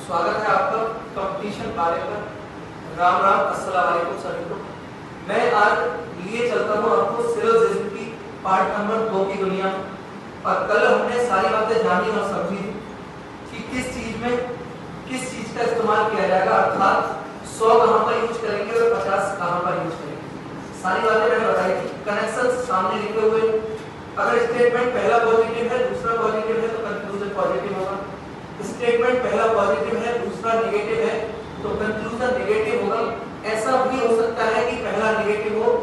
स्वागत है आपका कंपटीशन पारे पर। राम राम, अस्सलाम वालेकुम सभी को। मैं आज लिए चलता हूँ आपको सिलोजिज्म की पार्ट नंबर 2 की दुनिया। और कल हमने सारी बातें जानी और समझी कि किस चीज का इस्तेमाल किया जाएगा, अर्थात 100 कहाँ पर यूज करेंगे और 50 कहाँ पर यूज करेंगे। सारी बातें मैंने बताई थी। कनेक्शन सामने लिखे हुए, अगर स्टेटमेंट पहला पॉजिटिव है दूसरा पॉजिटिव है तो कंक्लूजन पॉजिटिव होगा। स्टेटमेंट पहला पॉजिटिव है दूसरा नेगेटिव है तो कंक्लूजन नेगेटिव होगा। ऐसा भी हो सकता है कि पहला नेगेटिव हो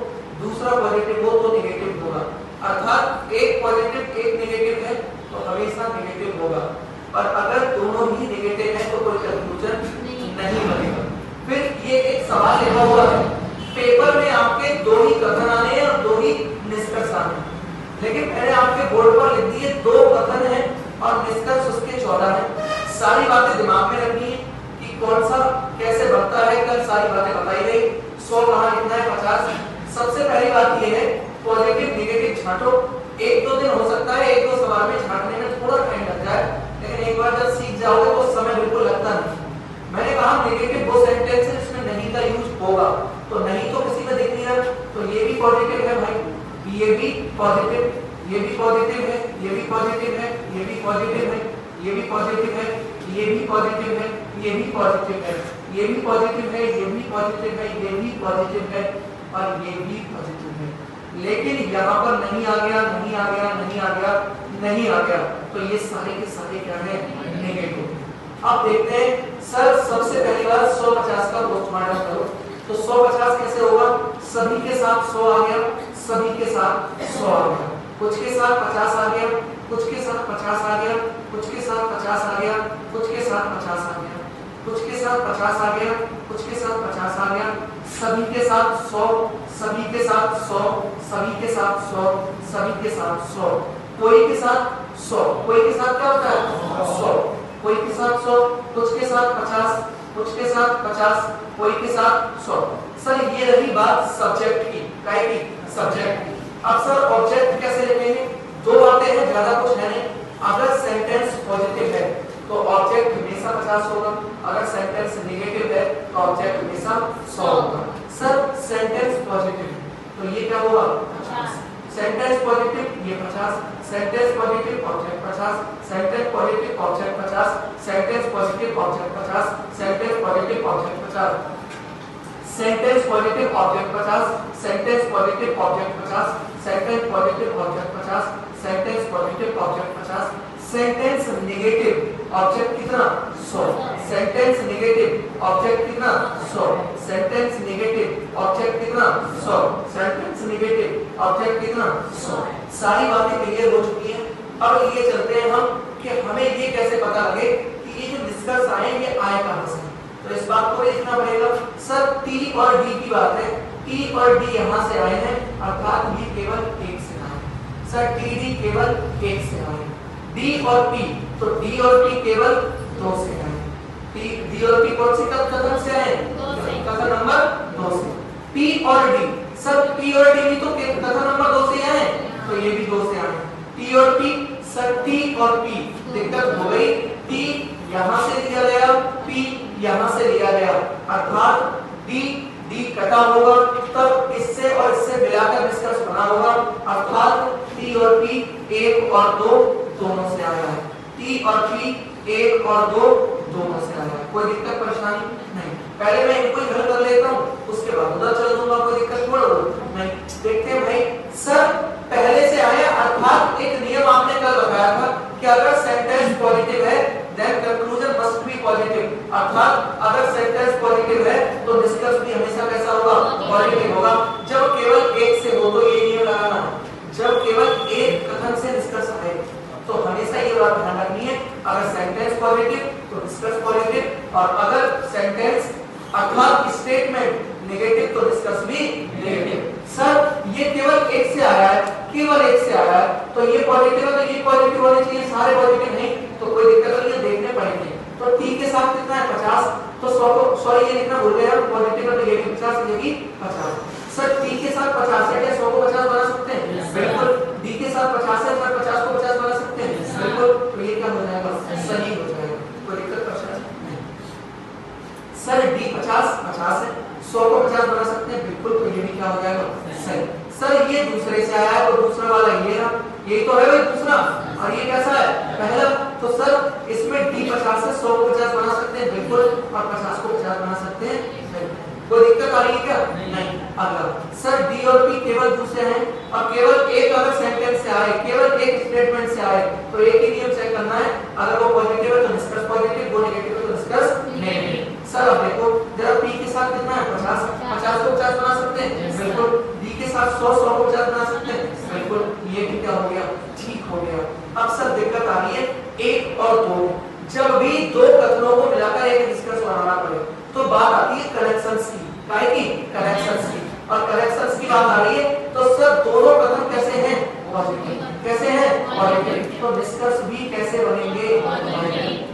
दूसरा पॉजिटिव हो तो नेगेटिव होगा, अर्थात एक पॉजिटिव एक नेगेटिव है तो हमेशा नेगेटिव होगा। और अगर दोनों ही नेगेटिव है तो कोई कंक्लूजन नहीं बनेगा। फिर ये एक सवाल लिखा हुआ है, पेपर में आपके 2 ही कथन आने हैं और 2 ही निष्कर्ष आने हैं, लेकिन मैंने आपके बोर्ड पर लिख दिए 2 कथन है और निष्कर्ष उसके 14 है। सारी बातें दिमाग में रखनी है कि कौन सा कैसे बनता है। कल सारी बातें बताई गई। 100 कहाँ लिखना है 50। सबसे पहली बात ये है, पॉजिटिव नेगेटिव छांटो। 1-2 दिन हो सकता है, 1-2 सवाल में छांटने में थोड़ा टाइम लग जाए, लेकिन एक बार जब सीख जाओगे तो समय बिल्कुल लगता नहीं। मैंने कहा नेगेटिव वो सेंटेंस है जिसमें नहीं का यूज होगा, तो नहीं तो किसी में दिख नहीं रहा, तो ये भी पॉजिटिव है भाई, ये भी पॉजिटिव, ये भी पॉजिटिव है, ये भी पॉजिटिव है, ये भी पॉजिटिव है, ये भी पॉजिटिव है, ये भी पॉजिटिव है, ये भी पॉजिटिव है, ये भी पॉजिटिव है, ये भी पॉजिटिव है, ये भी पॉजिटिव है और ये भी पॉजिटिव है। लेकिन यहाँ पर नहीं आ गया, नहीं आ गया, नहीं आ गया, नहीं आ गया, तो ये सारे के सारे क्या है, नेगेटिव। अब देखते हैं सर, सबसे पहली बार 100-50 का पोस्टमार्टम करो। तो 100-50 कैसे होगा? सभी के साथ 100 आ गया, सभी के साथ 100 आ गया, कुछ के साथ 50 आ गया, कुछ के साथ 50 आ गया, कुछ के साथ 50 आ गया, कुछ के साथ 50 आ गया, कुछ के साथ 50 आ गया, कुछ के साथ 50 आ गया, सभी के साथ 100, सभी के साथ 100, सभी के साथ 100, सभी के साथ 100, कोई के साथ 100, कोई के साथ क्या होता है 100, कोई के साथ 100, कुछ के साथ 50, कुछ के साथ 50, कोई के साथ 100। सर ये रही बात सब्जेक्ट की, काय की, सब्जेक्ट की। अब सर ऑब्जेक्ट कैसे लिखेंगे? 2 बातें हैं, ज्यादा कुछ है नहीं। अगर सेंटेंस पॉजिटिव है तो ऑब्जेक्ट हमेशा 50 होगा, अगर सेंटेंस नेगेटिव है तो ऑब्जेक्ट हमेशा 100 होगा। सर सेंटेंस पॉजिटिव तो ये क्या होगा 50, सेंटेंस पॉजिटिव ये 50, sentence positive object 50, sentence positive object 50, sentence positive object 50, sentence positive object 50, sentence positive object 50, sentence positive object 50, sentence positive object 50, sentence positive object 50, sentence negative object कितना 100, sentence negative object कितना 100, sentence negative object कितना 100, sentence negative object कितना 100। सारी बातें clear हो चुकी हैं। अब ये चलते हैं हम कि हमें ये कैसे पता लगे कि ये जो निष्कर्ष आए ये आए कहां से। तो इस बात को लिखना पड़ेगा। सर टी और डी की बात है, टी और डी यहां से आए हैं, अर्थात ये केवल 1 से आए हैं। सर टी डी केवल 1 से आए हैं। डी और पी, तो डी और पी केवल 2 से आए हैं। डी और पी कौन से कथन से आए हैं? कथन नंबर 2 से। पी और डी, सर पी और डी भी तो कथन नंबर 2 से आए हैं, तो ये भी 2 से आए हैं। टी और पी, सर टी और पी दिक्कत हो गई, टी यहां से लिया गया, पी यहां से लिया गया, अर्थात डी डी कटा होगा, तब इससे और इससे मिलाकर निष्कर्ष बना होगा, अर्थात टी और पी 1 और 2 दोनों से आया है। टी और पी 1 और 2 दोनों से आया है। कोई दिक्कत परेशानी नहीं। पहले मैं इनको हल कर लेता हूँ, उसके बाद उधर चल दूंगा, कोई दिक्कत थोड़ा नहीं। देखते हैं भाई, सर पहले से आया, अर्थात एक नियम आपने कल बताया था कि अगर सेंटेंस पॉजिटिव है then conclusion must be positive, अर्थात अगर सेंटेंस पॉजिटिव है तो निष्कर्ष भी हमेशा कैसा होगा, पॉजिटिव होगा। जब केवल 1 से हो तो ये नियम लगाना, जब केवल 1 कथन से निष्कर्ष आए तो हमेशा ये बात ध्यान रखनी है, अगर सेंटेंस पॉजिटिव तो निष्कर्ष पॉजिटिव, और अगर सेंटेंस अर्थात स्टेटमेंट नेगेटिव तो निष्कर्ष भी नेगेटिव। सर ये केवल 1 से आया है, केवल 1 से आया है, तो ये पॉजिटिव है, तो ये पॉजिटिव होने चाहिए, सारे पॉजिटिव नहीं तो कोई दिक्कत नहीं है, देखने पड़ेंगे। तो टी के साथ कितना है 50, तो 100 को सॉरी ये लिखना भूल गए हम, पॉजिटिव है तो ये भी 50, ये भी 50। सर टी के साथ 50 है, क्या 100 को 50 बना सकते हैं? बिल्कुल। डी के साथ 50 है, सर 50 को 50 बना सकते हैं? बिल्कुल। तो ये क्या हो जाएगा, सही हो जाएगा, कोई दिक्कत परेशानी नहीं। दूसरे से आया है, तो दूसरा वाला ये रहा, ये तो है भाई दूसरा, और ये कैसा है पहला। तो सर इसमें d 50 से 100 को 50 बना सकते हैं बिल्कुल, और 50 को 50 बना सकते हैं, कोई दिक्कत आ रही है क्या? नहीं। अगला सर d और p केवल दूसरे हैं, और केवल एक अगर सेंटेंस से आए, केवल एक स्टेटमेंट से आए, तो एक ही नियम चेक करना है, अगर वो पॉजिटिव है तो निष्कर्ष पॉजिटिव, वो नेगेटिव है तो निष्कर्ष नेगेटिव। सर अब देखो जरा p के साथ कितना है 50, 50 को 50 बना सकते हैं बिल्कुल, d के साथ 100, 100 को 50 बना सकते हैं बिल्कुल, ये भी क्या हो गया, ठीक हो गया। अब सर दिक्कत आ रही है एक और दो, जब भी दो कथनों को मिलाकर एक निष्कर्ष बनाना पड़े तो बात आती है कनेक्शंस की, काहे की? कनेक्शंस की, और कनेक्शंस की बात आ रही है तो सर दोनों कथन कैसे हैं? पॉजिटिव। कैसे हैं? पॉजिटिव। तो निष्कर्ष भी कैसे बनेंगे?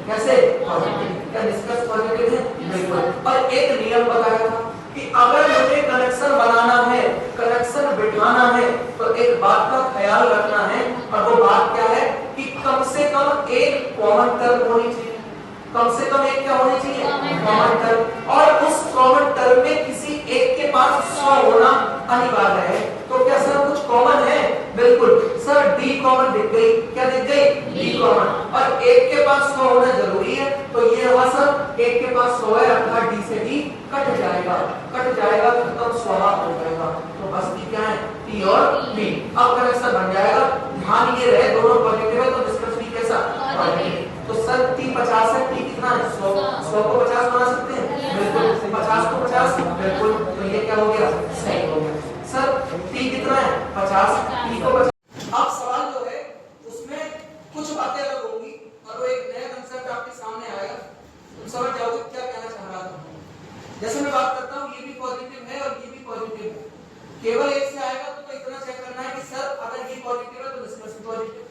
कैसे? पॉजिटिव। क्या निष्कर्ष पॉजिटिव है? बिल्कुल। और एक नियम बताया था कि अगर मुझे कनेक्शन बनाना है, कनेक्शन बिठाना है, तो एक बात का ख्याल रखना है, और वो बात क्या है कि कम से कम एक कॉमन टर्म होनी चाहिए, कम से कम एक क्या होनी चाहिए? कॉमन टर्म, और उस कॉमन टर्म में किसी एक के पास 100 होना अनिवार्य है। तो क्या सर कुछ कॉमन है? बिल्कुल सर, डी कॉमन दिख गई, क्या दिख गई? डी कॉमन, और एक के पास 100 होना जरूरी है, तो ये रहा सर, एक के पास 100 है अर्थात डी से डी कट जाएगा, कट जाएगा तो तब स्वभाव हो जाएगा, तो बस डी क्या है? टी और बी। अब कनेक्शन बन जाएगा, ध्यान ये रहे दोनों पॉजिटिव है तो डिस्कस भी कैसा? पॉजिटिव। तो सर टी 50 है, टी कितना है? 100, 100 को 50 बना सकते हैं बिल्कुल, 50 को 50 बिल्कुल, तो ये क्या हो गया? सही हो गया। सर टी कितना है? 50, टी को 50। अब सवाल जो है उसमें कुछ बातें अलग होंगी, और वो एक नया कांसेप्ट आपके सामने आएगा, तुम समझ जाओगे क्या कहना चाह रहा था। जैसे मैं बात करता हूँ ये भी पॉजिटिव है और ये भी पॉजिटिव है, केवल एक से आएगा तो इतना चेक करना है कि सर अगर ये पॉजिटिव है तो निष्कर्ष भी पॉजिटिव,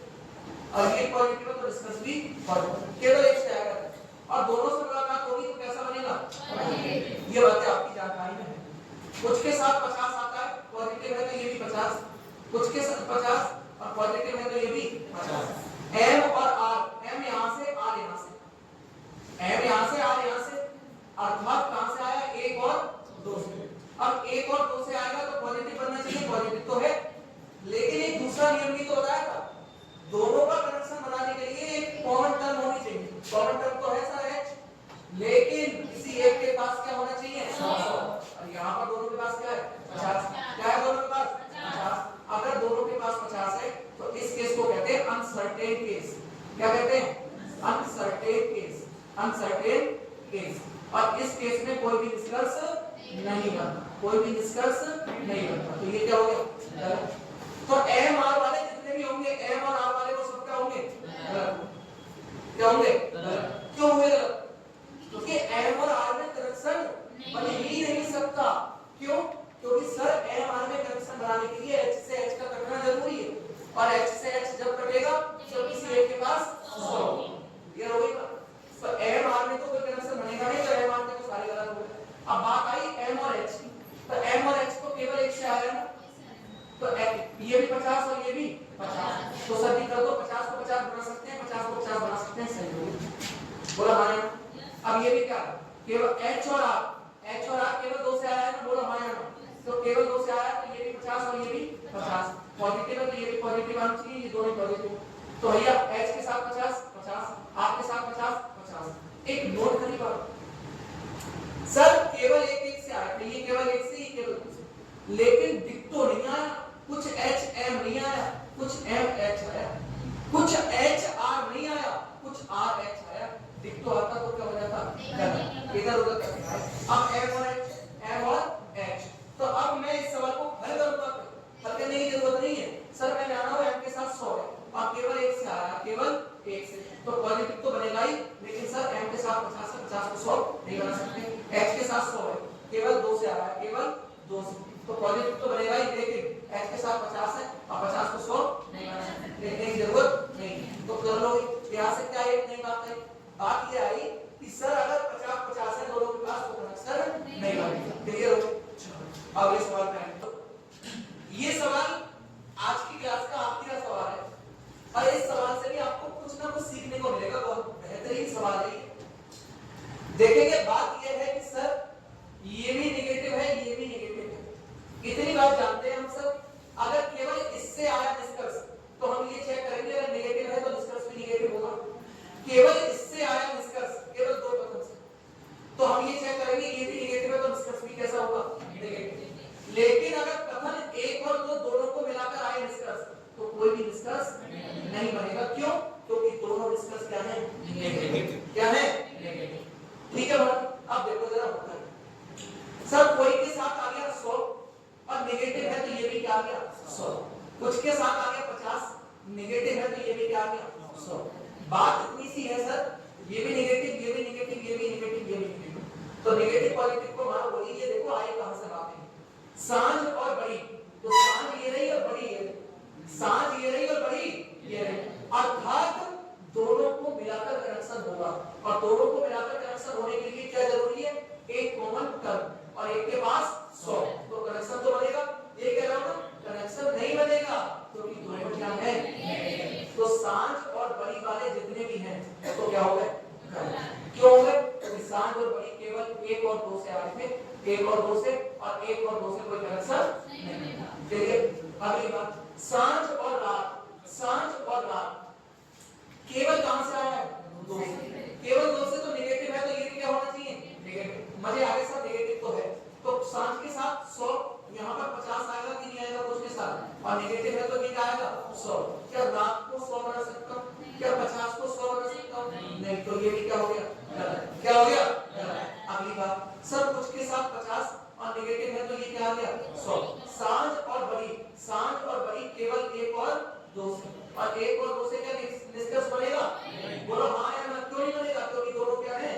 और ये पॉजिटिव है तो निष्कर्ष भी पॉजिटिव, केवल एक से आएगा, और दोनों से मुलाकात होगी तो कैसा बनेगा? ये बातें आपकी जानकारी में है। कुछ के साथ 50 आता है, पॉजिटिव है तो ये भी 50, कुछ के साथ 50 और पॉजिटिव है तो ये भी 50। m और r, m यहां से, r यहां से, m यहां से, r यहां से, अर्थात कहां से आया? 1 और 2 से। अब 1 और 2 से आएगा तो पॉजिटिव बनना चाहिए, पॉजिटिव तो है, लेकिन एक दूसरा नियम भी तो बताया था, दोनों का कनेक्शन बनाने के लिए एक कॉमन टर्म होनी चाहिए, कॉमन टर्म तो है सर h, लेकिन किसी एक के पास क्या होना चाहिए? 100, और यहाँ पर दोनों के पास क्या है? 50। क्या है दोनों के पास? 50। अगर दोनों के पास 50 है तो इस केस को कहते हैं अनसर्टेन केस। क्या कहते हैं? अनसर्टेन केस, अनसर्टेन केस, और इस केस में कोई भी निष्कर्ष नहीं बनता, कोई भी निष्कर्ष नहीं बनता, तो ये क्या हो गया? तो m r वाले जितने भी होंगे, m और r वाले वो सब क्या होंगे? क्या होंगे? क्यों हुए गलत? क्योंकि m और r में कनेक्शन बन ही नहीं सकता। क्यों? क्योंकि सर m r में कनेक्शन बनाने के लिए h से h का कटना जरूरी है, और h से h जब कटेगा जब किसी एक के पास 100 ये होगा, तो m r में तो कोई कनेक्शन बनेगा नहीं, तो m r में तो सारे गलत हो गए। अब बात आई m और h की, तो m और h को केवल एक से आया ना, तो ये भी 50 और ये भी 50, तो सभी कर दो, 50 को 50 बना सकते हैं, 50 को 50 बना सकते हैं, सही हो गया, बोला हाँ या? अब ये भी क्या केवल h और r केवल 2 से आया है ना, बोला हाँ या? तो केवल 2 से आया तो ये भी 50 और ये भी 50, पॉजिटिव है तो ये भी पॉजिटिव आना चाहिए, ये दोनों पॉजिटिव, तो भैया h के साथ 50 50, r के साथ 50 50। एक नोट करी बात, सर केवल एक से आया, ये केवल एक से, ये केवल 2 से, लेकिन डिक्टो नहीं आया, कुछ h m नहीं आया, कुछ m h आया, कुछ h r नहीं आया, कुछ r h आया, डिक्टो आता तो क्या हो जाता? इधर उधर करके आए। अब m और h, तो अब मैं इस सवाल को हल करूंगा, हल करने की जरूरत नहीं है सर, मैं जाना हूं m के साथ 100 है और केवल एक से आया, केवल एक से, तो पॉजिटिव तो बनेगा ही, लेकिन सर m के साथ 50 है, 50 को 100 नहीं बना सकते, h के साथ 100 है, केवल 2 से आया, केवल 2 से, तो पॉजिटिव तो बनेगा ही, लेकिन h के साथ 50 है और 50 को 100 नहीं बना सकते, लिखने की जरूरत नहीं, तो कर लो। यहां से क्या एक नई बात आई, बात ये आई कि सर अगर 50 50 है दोनों के पास तो कनेक्शन नहीं बनेगा, क्लियर हो? अब ये सवाल पे आएंगे, ये सवाल आज की क्लास का आखिरी सवाल है, और इस सवाल से भी आपको कुछ ना कुछ सीखने को मिलेगा, बहुत बेहतरीन सवाल है। देखेंगे बात यह है कि सर ये भी नेगेटिव है, ये भी नेगेटिव है, इतनी बात जानते हैं हम सब, अगर क्या है? नेगेटिव। क्या है? नेगेटिव। ठीक है भाई, अब देखो जरा होता है सर कोई के साथ आ गया 100 और नेगेटिव है तो ये भी क्या आ गया 100, कुछ के साथ आ गया 50 नेगेटिव है तो ये भी क्या आ गया 100। बात इतनी सी है सर, ये भी नेगेटिव, ये भी नेगेटिव, ये भी नेगेटिव, ये भी नेगेटिव, तो नेगेटिव पॉजिटिव को मानो वही, ये देखो आई कहां से बात है, सांझ और बड़ी, तो सांझ ये रही और बड़ी ये रही, सांझ ये रही और बड़ी ये रही, अर्थात दोनों को मिलाकर कनेक्शन होगा, और दोनों को मिलाकर कनेक्शन होने के लिए क्या जरूरी है? एक कॉमन टर्म और एक के पास 100, तो कनेक्शन तो बनेगा। ये कह रहा हूं ना, कनेक्शन नहीं बनेगा क्योंकि दोनों क्या है? तो सांझ और बड़ी वाले जितने भी हैं तो क्या हो गए? क्यों हो गए? क्योंकि सांझ और बड़ी केवल 1 और 2 से आए थे, 1 और 2 से, और 1 और 2 से कोई कनेक्शन नहीं। चलिए अगली बात, सांझ और रात, सांझ और रात केवल कहां से आया है? 2 से, केवल 2 से, तो नेगेटिव है तो ये क्या होना चाहिए? नेगेटिव। मजे आगे सब नेगेटिव तो है, तो सांझ के साथ 100, यहां पर 50 आएगा कि नहीं आएगा कुछ के साथ, और नेगेटिव है तो ये क्या आएगा 100। क्या रात को 100 बना सकता हूं? क्या 50 को 100 बना सकता हूं? नहीं, तो ये भी क्या हो गया? गलत। क्या हो गया? गलत। अगली बात, सर कुछ के साथ 50 और नेगेटिव है तो ये क्या आ गया 100। सांझ और बड़ी, सांझ और बड़ी केवल 1 और 2 से, और 1 और 2 से क्या निष्कर्ष बनेगा? बोलो हां या ना। क्यों नहीं बनेगा? क्योंकि दोनों क्या है?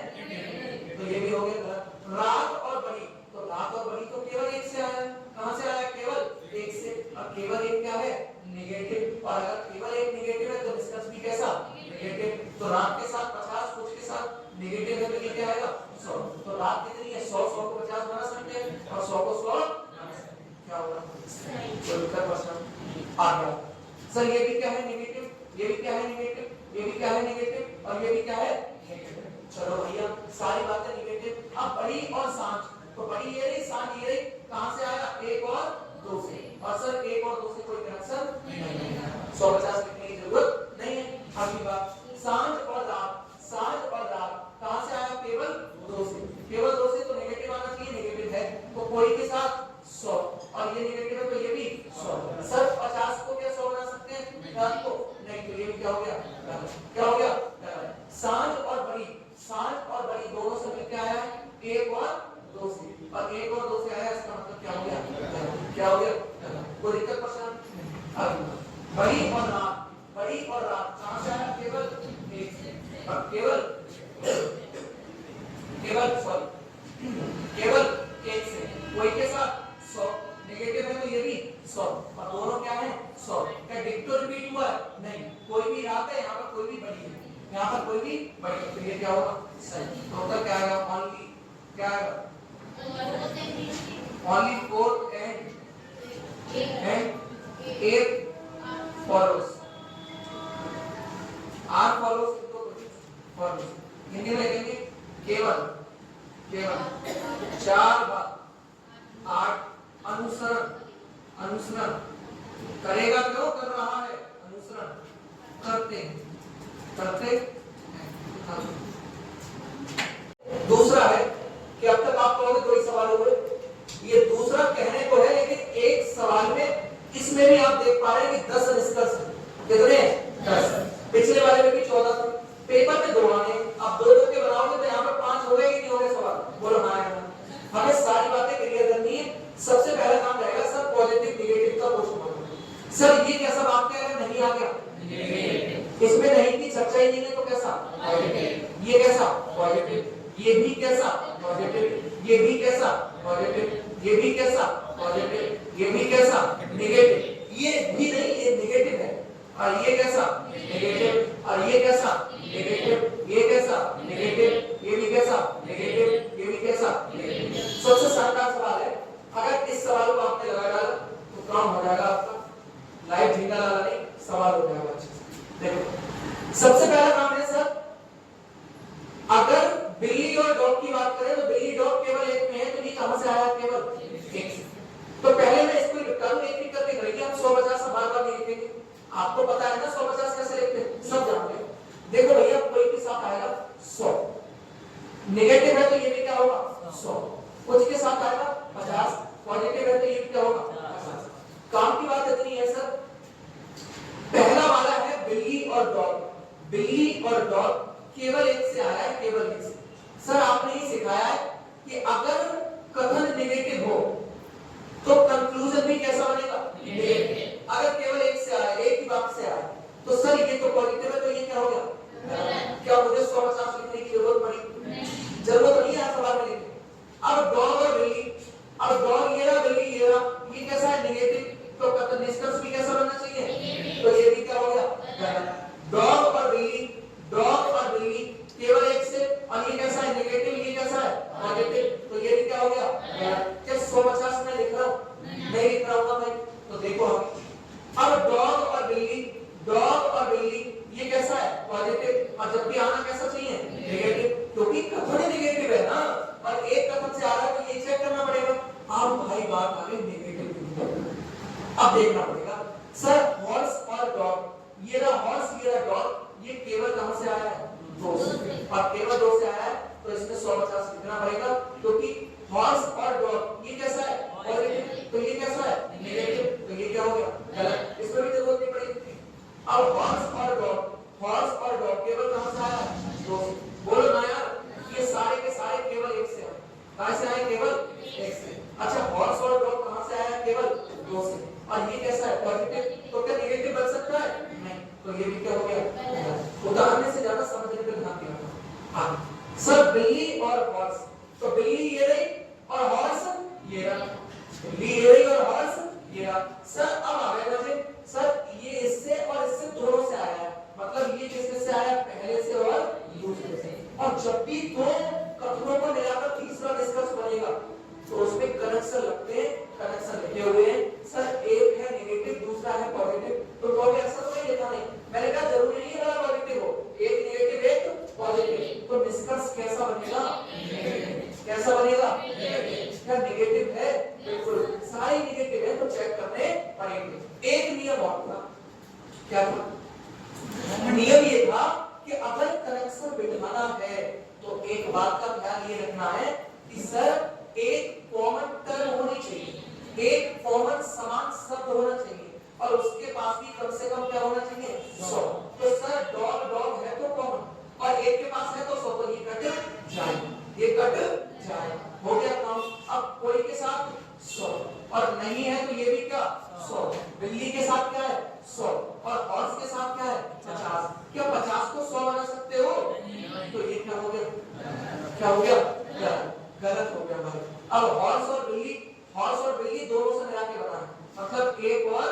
तो ये भी हो गया गलत। रात और बड़ी, तो रात और बड़ी तो केवल 1 से आया, कहां से आया? केवल 1 से, और केवल 1 क्या है? नेगेटिव, और अगर केवल 1 नेगेटिव है तो निष्कर्ष भी कैसा? नेगेटिव। तो रात के साथ 50, कुछ के साथ नेगेटिव है तो ये क्या आएगा 100। तो रात कितनी है? 100, 100 को 50 बना सकते हैं और 100 को 100 क्या होगा? तो उत्तर प्रश्न आ गया। सर ये भी क्या है? नेगेटिव, ये भी क्या है? नेगेटिव, ये भी क्या है? नेगेटिव, और ये भी क्या है? नेगेटिव। चलो भैया सारी बातें नेगेटिव। अब बड़ी और सांझ, तो बड़ी ये रही, सांझ ये रही, कहां से आया? 1 और 2 से, और सर 1 और 2 से कोई कनेक्शन नहीं है, 150 लिखने की जरूरत नहीं है। अगली बात, सांझ और रात, सांझ और रात कहां से आया? केवल 2 से, केवल 2 से, तो नेगेटिव आना चाहिए, नेगेटिव है, तो कोई के साथ 100, और ये नेगेटिव है तो ये भी 100। सर 50 को क्या 100 बना सकते हैं? रात को नहीं, तो ये भी क्या हो गया? क्या हो गया? सांझ और बड़ी, सांझ और बड़ी दोनों से मिलकर आया है 1 और 2 से, और 1 और 2 से आया, इसका मतलब क्या हो गया? क्या हो गया? कोई दिक्कत परेशान? बड़ी और रात, बड़ी और रात कहां से आया? केवल 1 से, और केवल केवल 1 से, कोई के साथ 100, नेगेटिव है तो ये भी 100, और दोनों क्या है? 100। क्या डिक्टो रिपीट हुआ है? नहीं, कोई भी रात है, यहाँ पर कोई भी बड़ी है, यहाँ पर कोई भी बड़ी है, तो ये क्या होगा? सही। टोटल क्या आएगा? ओनली क्या आएगा? Only 4 and 8 follows, R follows तो follows। हिंदी में लिखेंगे केवल, केवल 4 बार 8 अनुसरण, अनुसरण करेगा, क्यों कर रहा है? अनुसरण करते हैं, करते हैं। दूसरा है कि अब तक आप कहोगे 2 ही सवाल हुए, ये दूसरा कहने को है, लेकिन एक सवाल में इसमें भी आप देख पा रहे हैं कि 10 निष्कर्ष कितने? 10। पिछले वाले में भी 14 थे, पेपर में 2 आने, अब 2-2 के बनाओगे तो यहाँ पर 5 हो गए कि नहीं हो गए सवाल? बोलो हाँ या ना। हमें सारी बातें क्लियर करनी है। सबसे पहला काम रहेगा सर पॉजिटिव नेगेटिव का पोस्टमार्टम। सर ये कैसा वाक्य है? नहीं आ गया, इसमें नहीं की चर्चा ही नहीं है, तो कैसा? पॉजिटिव। ये कैसा? पॉजिटिव। ये भी कैसा? पॉजिटिव। ये भी कैसा? पॉजिटिव। ये भी कैसा? पॉजिटिव। ये भी कैसा? नेगेटिव। ये भी नहीं, ये नेगेटिव है, और ये कैसा? नेगेटिव। और ये कैसा? नेगेटिव। ये कैसा? नेगेटिव। ये भी कैसा? नेगेटिव। ये भी कैसा? नेगेटिव। सबसे शानदार सवाल है, अगर इस सवाल को आपने लगा डाला तो काम हो जाएगा आपका, लाइव झींगा डाला नहीं, सवाल हो जाएगा अच्छे से। देखो सबसे पहला काम है सर, अगर बिल्ली और डॉग की बात करें तो बिल्ली डॉग केवल 1 में है, तो ये कहां से आया? केवल 1 से। तो पहले मैं इसको करूं एक करके करेंगे, हम 150 बार-बार नहीं लिखेंगे, आपको पता है ना 150 कैसे लिखते हैं, सब जानते हैं। देखो भैया कोई के साथ आएगा 100, नेगेटिव है तो ये भी क्या होगा? 100, कुछ के साथ आएगा 50, पॉजिटिव है तो ये भी क्या होगा? 50। काम की बात इतनी है सर, पहला वाला है बिल्ली और डॉग, बिल्ली और डॉग केवल एक से आया है, केवल एक से। सर आपने ही सिखाया है कि अगर कथन नेगेटिव हो तो कंक्लूजन भी कैसा बनेगा? नेगेटिव। अगर केवल एक से आया, एक ही बात से आया, तो सर ये तो पॉजिटिव है, तो ये क्या हो गया? क्या मुझे 150 लिखने की जरूरत पड़ी? नहीं, जरूरत नहीं है सवाल में लिखने। अब डॉग और बिल्ली, अब डॉग ये रहा, बिल्ली ये रहा, ये कैसा है? नेगेटिव। तो कथन निष्कर्ष भी कैसा बनना चाहिए? तो ये भी क्या हो गया? डॉग और बिल्ली, डॉग और बिल्ली केवल एक से, और ये कैसा है? नेगेटिव, ये कैसा है? पॉजिटिव। तो ये भी क्या हो गया? क्या 150 में लिख रहा हूं? नहीं लिख रहा हूं भाई। तो देखो अब डॉग और बिल्ली, डॉग और बिल्ली ये कैसा है? पॉजिटिव। और जब भी आना कैसा चाहिए? नेगेटिव, क्योंकि कथन नेगेटिव है ना, और एक कथन से आ रहा है तो ये चेक करना पड़ेगा। अब भाई बात आ गई नेगेटिव। अब देखना पड़ेगा सर हॉर्स और डॉग, ये रहा हॉर्स, ये रहा डॉग, ये केवल कहां से आया है? दो से। और केवल दो से आया है तो इसमें 150 लिखना पड़ेगा, क्योंकि हॉर्स और डॉग ये कैसा है? पॉजिटिव। तो ये कैसा है? नेगेटिव। तो ये क्या हो गया? गलत। इसमें भी जरूरत नहीं पड़ेगी। अब हॉर्स और डॉग, हॉर्स और डॉग केवल कहां से आया है? दो से। बोलो ना यार, ये सारे के सारे केवल एक से आए। कहां से आए? केवल एक से। अच्छा हॉर्स और डॉग कहां से आया? केवल दो से। और ये कैसा है? पॉजिटिव। तो क्या नेगेटिव बन सकता है? नहीं। तो ये भी क्या हो गया? उदाहरण से ज्यादा समझने पे ध्यान देना। हाँ सर बिल्ली और हॉर्स, तो बिल्ली ये रही और हॉर्स ये रहा, बिल्ली ये रही और हॉर्स ये रहा। सर अब आ गए मुझे, सर ये इससे और इससे दोनों से आया है, मतलब ये किससे से आया? पहले से और दूसरे से। और जब भी दो कथनों को मिलाकर तीसरा निष्कर्ष बनेगा तो उसमें कनेक्शन लगते हैं, कनेक्शन लिखे हुए हैं। सर एक है नेगेटिव, दूसरा है पॉजिटिव, तो कहोगे ऐसा तो नहीं लिखा? नहीं, मैंने कहा जरूरी नहीं है पॉजिटिव हो, एक नेगेटिव एक पॉजिटिव, तो निष्कर्ष कैसा बनेगा? नेगेटिव। कैसा बनेगा? नेगेटिव। क्या नेगेटिव है? बिल्कुल सारे नेगेटिव है, तो चेक करने पड़ेंगे। एक नियम और था, क्या था? नियम ये था कि अगर कनेक्शन बिठाना है तो एक बात का ध्यान ये रखना है कि सर एक कॉमन टर्म होनी चाहिए, एक कॉमन समान शब्द होना चाहिए, और उसके पास भी कम से कम क्या होना चाहिए? 100। तो सर डॉग डॉग है तो कॉमन, और एक के पास है तो 100, तो ये कट जाए, ये कट जाए, हो गया काम। अब कोई के साथ 100 और नहीं है तो ये भी क्या? 100। बिल्ली के साथ क्या है? 100। और हॉर्स के साथ क्या है? 50। क्या 50 को 100 बना सकते हो? तो ये क्या हो गया? क्या हो गया? गलत हो गया भाई। अब हॉर्स और बिल्ली, हॉर्स और बिल्ली दोनों से मिला के बना है, मतलब एक और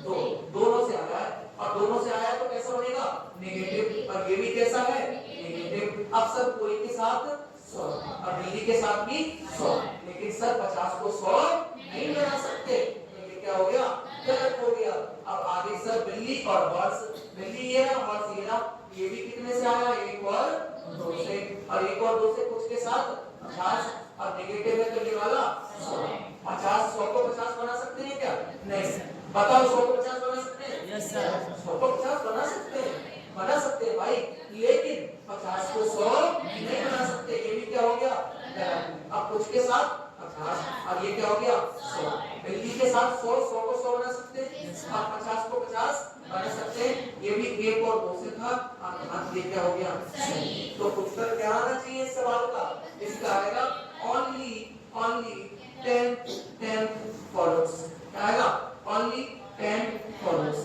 दो, दोनों से आया है, और दोनों से आया है तो कैसा बनेगा? नेगेटिव। और ये भी कैसा है? नेगेटिव। अब सर कोई के साथ 100 और बिल्ली के साथ भी 100, लेकिन सर 50 को 100 नहीं बना सकते, तो ये क्या हो गया? गलत हो गया। अब आगे सर बिल्ली और हॉर्स, बिल्ली ये रहा, हॉर्स ये रहा, ये भी कितने से आया? एक और दो से, और एक और दो से कुछ के साथ 50, और नेगेटिव है तो ये वाला 100। 50 100 को 50 बना सकते हैं क्या? नहीं। बताओ 100 को 50 बना सकते हैं? Yes sir. 100 को 50 बना सकते हैं, बना सकते हैं भाई, लेकिन 50 को 100 नहीं बना सकते। ये भी क्या हो गया? अब कुछ के साथ 50, और ये क्या हो गया? 100। बिल्ली के साथ 100, 100 को 100 बना सकते हैं, और 50 को 50 बना सकते हैं। ये भी एक और दो से था, और ये क्या हो गया? सही। तो उत्तर क्या आना चाहिए इस सवाल का? इसका आएगा only 10 follows। क्या आएगा? only 10 follows।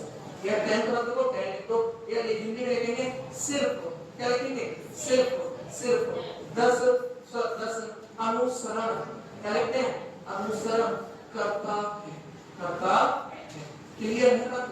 या 10 मतलब को 10 लिख दो, या हिंदी में लिखेंगे सिर्फ, क्या लिखेंगे? सिर्फ 10 अनुसरण, क्या लिखते हैं? अनुसरण करता है, क्लियर है बात?